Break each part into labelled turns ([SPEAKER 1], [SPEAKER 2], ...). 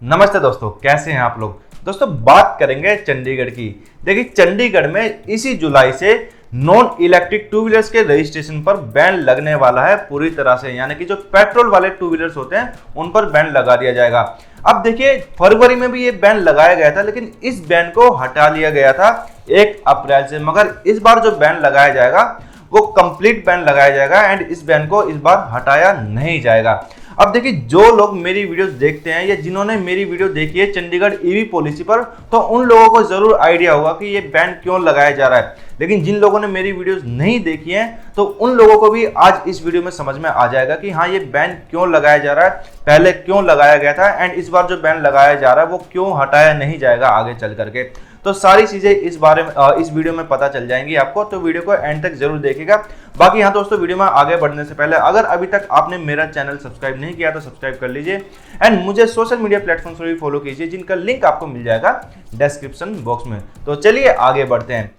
[SPEAKER 1] नमस्ते दोस्तों, कैसे हैं आप लोग। दोस्तों बात करेंगे चंडीगढ़ की। देखिए चंडीगढ़ में इसी जुलाई से नॉन इलेक्ट्रिक टू व्हीलर्स के रजिस्ट्रेशन पर बैन लगने वाला है पूरी तरह से, यानी कि जो पेट्रोल वाले टू व्हीलर्स होते हैं उन पर बैन लगा दिया जाएगा। अब देखिए फरवरी में भी ये बैन लगाया गया था, लेकिन इस बैन को हटा लिया गया था 1 अप्रैल से। मगर इस बार जो बैन लगाया जाएगा वो कंप्लीट बैन लगाया जाएगा एंड इस बैन को इस बार हटाया नहीं जाएगा। अब देखिए जो लोग मेरी वीडियोस देखते हैं या जिन्होंने मेरी वीडियो देखी है चंडीगढ़ ईवी पॉलिसी पर, तो उन लोगों को जरूर आइडिया होगा कि ये बैन क्यों लगाया जा रहा है। लेकिन जिन लोगों ने मेरी वीडियोस नहीं देखी हैं तो उन लोगों को भी आज इस वीडियो में समझ में आ जाएगा कि हाँ ये बैन क्यों लगाया जा रहा है, पहले क्यों लगाया गया था एंड इस बार जो बैन लगाया जा रहा है वो क्यों हटाया नहीं जाएगा आगे चल करके। तो सारी चीजें इस बारे में इस वीडियो में पता चल जाएंगी आपको, तो वीडियो को एंड तक जरूर देखिएगा। बाकी हाँ दोस्तों, वीडियो में आगे बढ़ने से पहले अगर अभी तक आपने मेरा चैनल सब्सक्राइब नहीं किया तो सब्सक्राइब कर लीजिए एंड मुझे सोशल मीडिया प्लेटफॉर्म पर भी फॉलो कीजिए, जिनका लिंक आपको मिल जाएगा डिस्क्रिप्शन बॉक्स में। तो चलिए आगे बढ़ते हैं।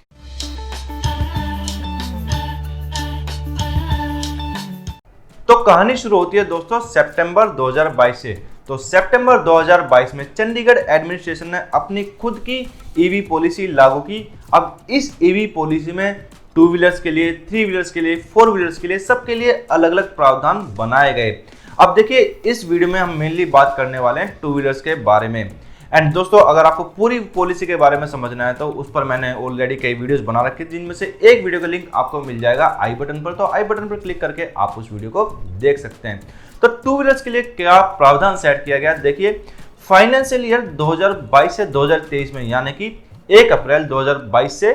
[SPEAKER 1] तो कहानी शुरू होती है दोस्तों सितंबर 2022 से। तो सितंबर 2022 में चंडीगढ़ एडमिनिस्ट्रेशन ने अपनी खुद की ईवी पॉलिसी लागू की। अब इस ईवी पॉलिसी में टू व्हीलर्स के लिए, थ्री व्हीलर्स के लिए, फोर व्हीलर्स के लिए, सबके लिए अलग अलग प्रावधान बनाए गए। अब देखिए इस वीडियो में हम मेनली बात करने वाले हैं टू व्हीलर्स के बारे में। एंड दोस्तों अगर आपको पूरी पॉलिसी के बारे में समझना है तो उस पर मैंने ऑलरेडी कई वीडियोस बना रखे हैं, जिनमें से एक वीडियो का लिंक आपको मिल जाएगा आई बटन पर। तो आई बटन पर क्लिक करके आप उस वीडियो को देख सकते हैं। तो टू व्हीलर्स के लिए क्या प्रावधान सेट किया गया, देखिए फाइनेंशियल ईयर 2022 से 2023 में, यानी कि 1 अप्रैल 2022 से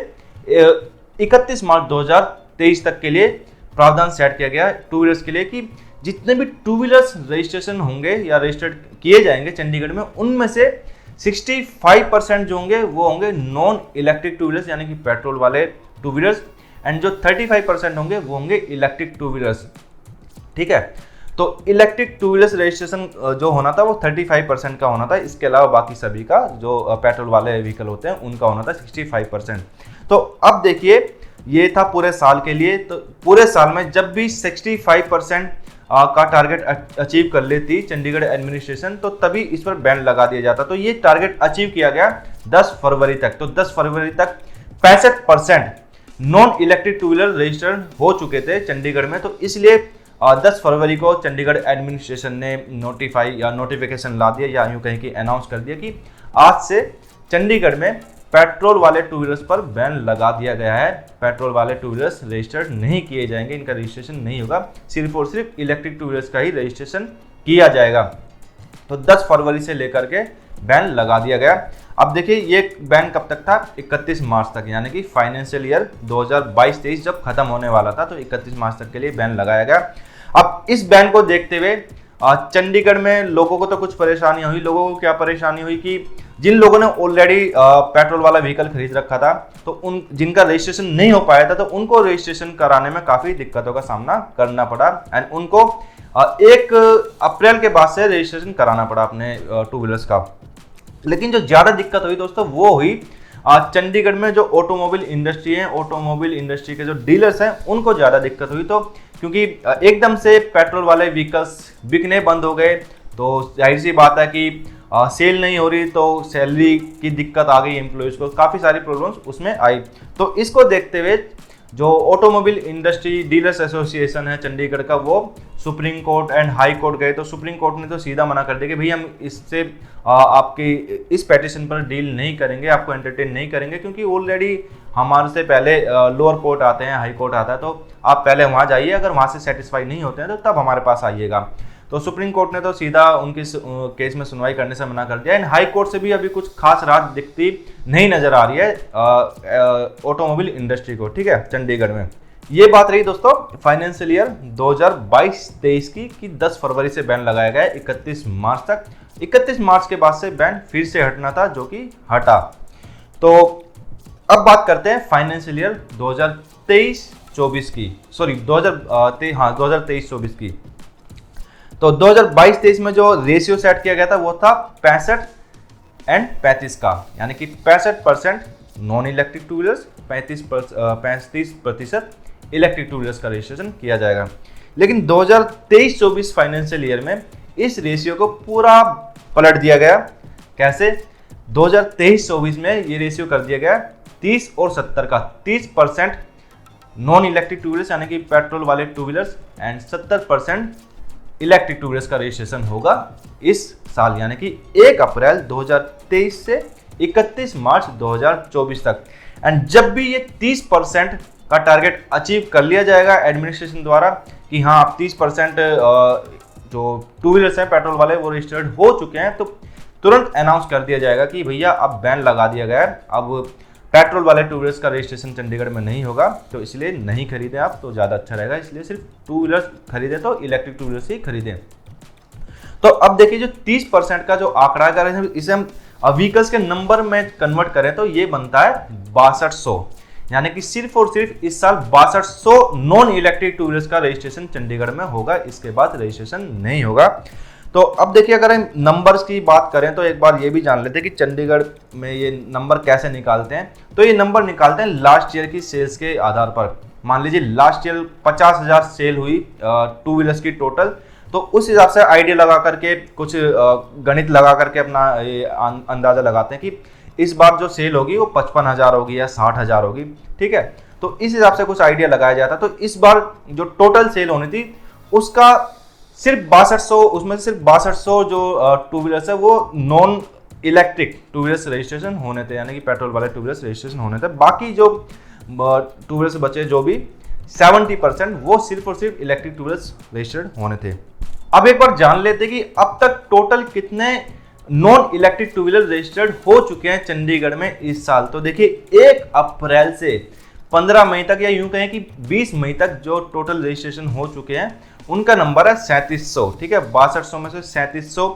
[SPEAKER 1] 31 मार्च 2023 तक के लिए प्रावधान सेट किया गया टू व्हीलर्स के लिए कि जितने भी टू व्हीलर्स रजिस्ट्रेशन होंगे या रजिस्टर्ड किए जाएंगे चंडीगढ़ में, उनमें से 65% जो होंगे वो होंगे नॉन इलेक्ट्रिक टू व्हीलर्स, यानी कि पेट्रोल वाले टू व्हीलर्स, एंड जो 35% होंगे वो होंगे इलेक्ट्रिक टू व्हीलर्स। ठीक है, तो इलेक्ट्रिक टू व्हीलर्स रजिस्ट्रेशन जो होना था वो 35% का होना था। इसके अलावा बाकी सभी का जो पेट्रोल वाले व्हीकल होते हैं उनका होना था 65%। तो अब देखिए ये था पूरे साल के लिए। तो पूरे साल में जब भी 65% का टारगेट अचीव कर लेती चंडीगढ़ एडमिनिस्ट्रेशन तो तभी इस पर बैन लगा दिया जाता। तो ये टारगेट अचीव किया गया 10 फरवरी तक। तो 10 फरवरी तक 65% non electric two wheeler registered हो चुके थे चंडीगढ़ में। तो इसलिए 10 फरवरी को चंडीगढ़ एडमिनिस्ट्रेशन ने नोटिफिकेशन ला दिया या यूं कहीं कि अनाउंस कर दिया कि आज से चंडीगढ़ में पेट्रोल वाले टू व्हीलर्स पर बैन लगा दिया गया है। पेट्रोल वाले टू व्हीलर्स रजिस्टर्ड नहीं किए जाएंगे, इनका रजिस्ट्रेशन नहीं होगा, सिर्फ और सिर्फ इलेक्ट्रिक टू व्हीलर्स का ही रजिस्ट्रेशन किया जाएगा। तो 10 फरवरी से लेकर के बैन लगा दिया गया। अब देखिए ये बैन कब तक था, 31 मार्च तक, यानी कि फाइनेंशियल ईयर 2022-23 जब खत्म होने वाला था तो 31 मार्च तक के लिए बैन लगाया गया। अब इस बैन को देखते हुए चंडीगढ़ में लोगों को तो कुछ परेशानी हुई। लोगों को क्या परेशानी हुई कि जिन लोगों ने ऑलरेडी पेट्रोल वाला व्हीकल खरीद रखा था तो उन जिनका रजिस्ट्रेशन नहीं हो पाया था तो उनको रजिस्ट्रेशन कराने में काफ़ी दिक्कतों का सामना करना पड़ा एंड उनको 1 अप्रैल के बाद से रजिस्ट्रेशन कराना पड़ा अपने टू व्हीलर्स का। लेकिन जो ज़्यादा दिक्कत हुई दोस्तों वो हुई चंडीगढ़ में जो ऑटोमोबाइल इंडस्ट्री है, ऑटोमोबाइल इंडस्ट्री के जो डीलर्स हैं उनको ज़्यादा दिक्कत हुई। तो क्योंकि एकदम से पेट्रोल वाले व्हीकल्स बिकने बंद हो गए तो जाहिर सी बात है कि सेल नहीं हो रही, तो सैलरी की दिक्कत आ गई एम्प्लॉयज़ को, काफ़ी सारी प्रॉब्लम्स उसमें आई। तो इसको देखते हुए जो ऑटोमोबाइल इंडस्ट्री डीलर्स एसोसिएशन है चंडीगढ़ का वो supreme court and high court गए। तो सुप्रीम कोर्ट ने तो सीधा मना कर दिया कि भाई हम इससे आपकी इस पेटिशन पर डील नहीं करेंगे, आपको एंटरटेन नहीं करेंगे, क्योंकि ऑलरेडी हमारे से पहले लोअर कोर्ट आते हैं, हाई कोर्ट आता है, तो आप पहले वहाँ जाइए, अगर वहाँ से सेटिस्फाई नहीं होते हैं तो तब हमारे पास आइएगा। तो सुप्रीम कोर्ट ने तो सीधा उनकी केस में सुनवाई करने से मना कर दिया एंड हाई कोर्ट से भी अभी कुछ खास राहत दिखती नहीं नजर आ रही है ऑटोमोबाइल इंडस्ट्री को। ठीक है, चंडीगढ़ में ये बात रही दोस्तों फाइनेंशियल ईयर 2022-23 की कि 10 फरवरी से बैन लगाया गया 31 मार्च तक। 31 मार्च के बाद से बैन फिर से हटना था, जो कि हटा। तो अब बात करते हैं फाइनेंशियल ईयर 2023-24 की, सॉरी 2023-24 की। तो 2022-23 में जो रेशियो सेट किया गया था वो था 65 एंड 35 का, यानी कि 65% non electric two wheelers, 35% electric two wheelers का रजिस्ट्रेशन किया जाएगा। लेकिन 2023-24 फाइनेंशियल ईयर में इस रेशियो को पूरा पलट दिया गया कैसे? 2023-24 में ये रेशियो कर दिया गया 30 और 70 का। 30% नॉन इलेक्ट्रिक टू व्हीलर्स यानी कि पेट्रोल वाले two wheelers and 70% electric two wheelers का रजिस्ट्रेशन होगा इस साल, यानी कि 1 अप्रैल 2023 से 31 मार्च 2024 तक। एंड जब भी ये 30% का टारगेट अचीव कर लिया जाएगा एडमिनिस्ट्रेशन द्वारा कि हाँ आप 30% जो टू व्हीलर्स हैं पेट्रोल वाले वो रजिस्टर्ड हो चुके हैं, तो तुरंत अनाउंस कर दिया जाएगा कि भैया अब बैन लगा दिया गया है, अब पेट्रोल वाले टू व्हीलर्स का रजिस्ट्रेशन चंडीगढ़ में नहीं होगा, तो इसलिए नहीं खरीदें आप तो ज़्यादा अच्छा रहेगा। इसलिए सिर्फ टू व्हीलर्स खरीदें तो इलेक्ट्रिक टू व्हीलर्स ही खरीदें। तो अब देखिए जो 30% का जो आंकड़ा है इसे हम व्हीकल्स के नंबर में कन्वर्ट करें तो ये बनता है 6200, यानी कि सिर्फ और सिर्फ इस साल 6200 नॉन इलेक्ट्रिक टू व्हीलर्स का रजिस्ट्रेशन चंडीगढ़ में होगा, इसके बाद रजिस्ट्रेशन नहीं होगा। तो अब देखिए अगर हम नंबर्स की बात करें तो एक बार ये भी जान लेते हैं कि चंडीगढ़ में ये नंबर कैसे निकालते हैं। तो ये नंबर निकालते हैं लास्ट ईयर की सेल्स के आधार पर। मान लीजिए लास्ट ईयर 50,000 सेल हुई टू व्हीलर्स की टोटल, तो उस हिसाब से आइडिया लगा करके कुछ गणित लगा करके अपना ये अंदाजा लगाते हैं कि इस बार जो सेल होगी वो 55,000 होगी या 60,000 होगी, ठीक है। तो इस हिसाब से कुछ आइडिया लगाया जाता। तो इस बार जो टोटल सेल होनी थी उसका सिर्फ 6200, उसमें से सिर्फ 6200 जो टू व्हीलर्स है वो non electric two wheelers registration होने थे, यानी कि पेट्रोल वाले टू व्हीलर्स रजिस्ट्रेशन होने थे। बाकी जो टू व्हीलर्स बचे जो भी 70% वो सिर्फ और सिर्फ इलेक्ट्रिक टू व्हीलर्स रजिस्टर्ड होने थे। अब एक बार जान लेते कि अब तक टोटल कितने non electric two wheeler registered हो चुके हैं चंडीगढ़ में इस साल। तो देखिए 1 अप्रैल से 15 मई तक, या यूं कहें कि 20 मई तक जो टोटल रजिस्ट्रेशन हो चुके हैं उनका नंबर है 3700, ठीक है। 6200 में से 3700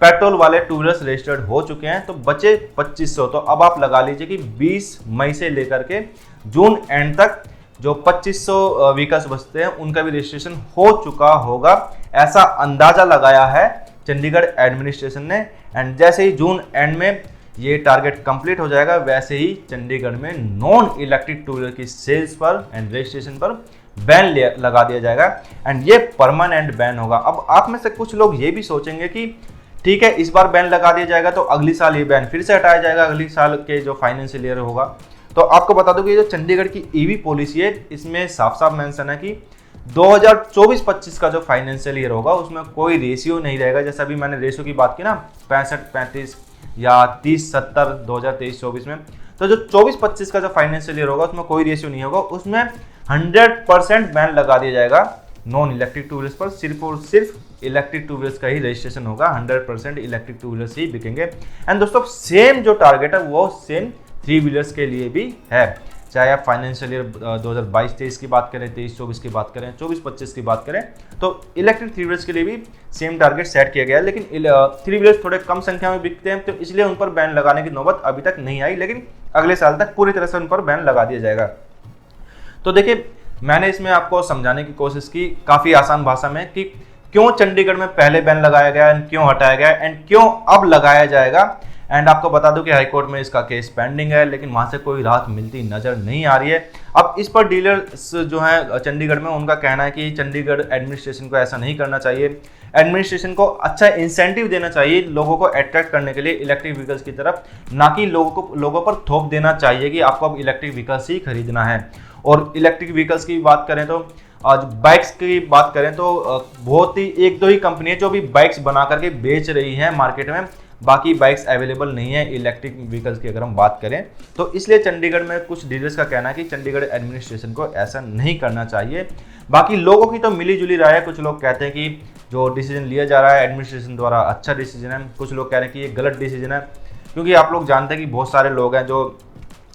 [SPEAKER 1] पेट्रोल वाले टू व्हीलर्स रजिस्टर्ड हो चुके हैं, तो बचे 2500। तो अब आप लगा लीजिए कि 20 मई से लेकर के जून एंड तक जो 2500 व्हीकल्स बचते हैं उनका भी रजिस्ट्रेशन हो चुका होगा, ऐसा अंदाजा लगाया है चंडीगढ़ एडमिनिस्ट्रेशन ने। एंड जैसे ही जून एंड में ये टारगेट कंप्लीट हो जाएगा वैसे ही चंडीगढ़ में नॉन इलेक्ट्रिक टू व्हीलर की सेल्स पर एंड रजिस्ट्रेशन पर बैन लगा दिया जाएगा एंड ये परमानेंट बैन होगा। अब आप में से कुछ लोग ये भी सोचेंगे कि ठीक है इस बार बैन लगा दिया जाएगा तो अगली साल ये बैन फिर से हटाया जाएगा, अगली साल के जो फाइनेंशियल ईयर होगा। तो आपको बता दूं कि जो चंडीगढ़ की ईवी पॉलिसी है इसमें साफ साफ मेंशन है कि 2024-25 का जो फाइनेंशियल ईयर होगा उसमें कोई रेशियो नहीं रहेगा। जैसा अभी मैंने रेशियो की बात की ना 65-35 या 30-70 2023-24 में, तो जो 24-25 का जो फाइनेंशियल ईयर होगा उसमें कोई रेशियो नहीं होगा, उसमें 100% बैन लगा दिया जाएगा नॉन इलेक्ट्रिक टू व्हीलर्स पर। सिर्फ और सिर्फ इलेक्ट्रिक टू व्हीलर्स का ही रजिस्ट्रेशन होगा, 100% इलेक्ट्रिक टू व्हीलर्स ही बिकेंगे। एंड दोस्तों सेम जो टारगेट है वो सेम थ्री व्हीलर्स के लिए भी है, चाहे आप फाइनेंशियल ईयर 2022-23 की बात करें, 23-24 की बात करें, 24-25 की बात करें, तो इलेक्ट्रिक थ्री व्हीलर्स के लिए भी सेम टारगेट सेट किया गया है। लेकिन थ्री व्हीलर्स थोड़े कम संख्या में बिकते हैं तो इसलिए उन पर बैन लगाने की नौबत अभी तक नहीं आई, लेकिन अगले साल तक पूरी तरह से उन पर बैन लगा दिया जाएगा। तो देखिए मैंने इसमें आपको समझाने की कोशिश की काफ़ी आसान भाषा में कि क्यों चंडीगढ़ में पहले बैन लगाया गया एंड क्यों हटाया गया एंड क्यों अब लगाया जाएगा। एंड आपको बता दूं कि हाईकोर्ट में इसका केस पेंडिंग है, लेकिन वहां से कोई राहत मिलती नजर नहीं आ रही है। अब इस पर डीलर्स जो हैं चंडीगढ़ में उनका कहना है कि चंडीगढ़ एडमिनिस्ट्रेशन को ऐसा नहीं करना चाहिए, एडमिनिस्ट्रेशन को अच्छा इंसेंटिव देना चाहिए लोगों को अट्रैक्ट करने के लिए इलेक्ट्रिक व्हीकल्स की तरफ, ना कि लोगों पर थोप देना चाहिए कि आपको अब इलेक्ट्रिक व्हीकल्स ही खरीदना है। और इलेक्ट्रिक व्हीकल्स की बात करें तो आज बाइक्स की बात करें तो बहुत ही एक दो ही कंपनी जो भी बाइक्स बना करके बेच रही हैं मार्केट में, बाकी बाइक्स अवेलेबल नहीं है इलेक्ट्रिक व्हीकल्स की अगर हम बात करें तो। इसलिए चंडीगढ़ में कुछ डीलर्स का कहना है कि चंडीगढ़ एडमिनिस्ट्रेशन को ऐसा नहीं करना चाहिए। बाकी लोगों की तो मिली जुली राय है, कुछ लोग कहते हैं कि जो डिसीजन लिया जा रहा है एडमिनिस्ट्रेशन द्वारा अच्छा डिसीजन है, कुछ लोग कह रहे हैं कि ये गलत डिसीजन है, क्योंकि आप लोग जानते हैं कि बहुत सारे लोग हैं जो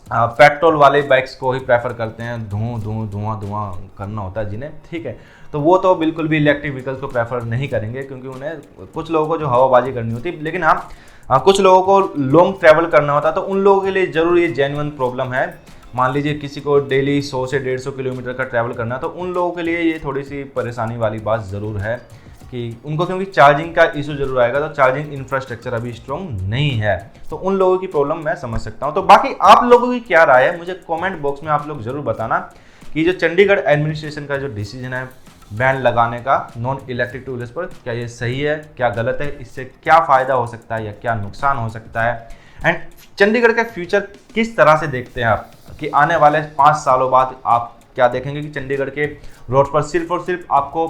[SPEAKER 1] पेट्रोल वाले बाइक्स को ही प्रेफर करते हैं, धुआं करना होता है जिन्हें, ठीक है। तो वो तो बिल्कुल भी इलेक्ट्रिक व्हीकल्स को प्रेफर नहीं करेंगे, क्योंकि उन्हें कुछ लोगों को जो हवाबाजी करनी होती है, लेकिन हाँ कुछ लोगों को लॉन्ग ट्रैवल करना होता है तो उन लोगों के लिए ज़रूर ये जेन्युइन प्रॉब्लम है। मान लीजिए किसी को डेली 100 से 150 किलोमीटर का ट्रैवल करना है तो उन लोगों के लिए ये थोड़ी सी परेशानी वाली बात ज़रूर है कि उनको, क्योंकि चार्जिंग का इशू जरूर आएगा, तो चार्जिंग इंफ्रास्ट्रक्चर अभी स्ट्रॉन्ग नहीं है, तो उन लोगों की प्रॉब्लम मैं समझ सकता हूं। तो बाकी आप लोगों की क्या राय है मुझे कमेंट बॉक्स में आप लोग जरूर बताना कि जो चंडीगढ़ एडमिनिस्ट्रेशन का जो डिसीजन है बैन लगाने का नॉन इलेक्ट्रिक टू व्हीलर्स पर, क्या ये सही है, क्या गलत है, इससे क्या फ़ायदा हो सकता है या क्या नुकसान हो सकता है, एंड चंडीगढ़ का फ्यूचर किस तरह से देखते हैं आप कि आने वाले 5 सालों बाद आप क्या देखेंगे कि चंडीगढ़ के रोड पर सिर्फ और सिर्फ आपको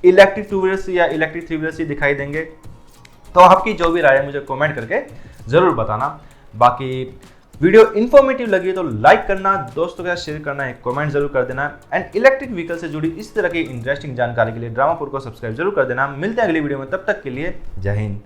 [SPEAKER 1] इलेक्ट्रिक टू व्हीलर्स या इलेक्ट्रिक थ्री व्हीलर्स ही दिखाई देंगे। तो आपकी जो भी राय है मुझे कमेंट करके ज़रूर बताना। बाकी वीडियो इन्फॉर्मेटिव लगी तो लाइक करना, दोस्तों के साथ शेयर करना, एक कमेंट जरूर कर देना, एंड इलेक्ट्रिक व्हीकल से जुड़ी इस तरह की इंटरेस्टिंग जानकारी के लिए ड्रामापुर को सब्सक्राइब जरूर कर देना। मिलते हैं अगली वीडियो में, तब तक के लिए जय हिंद।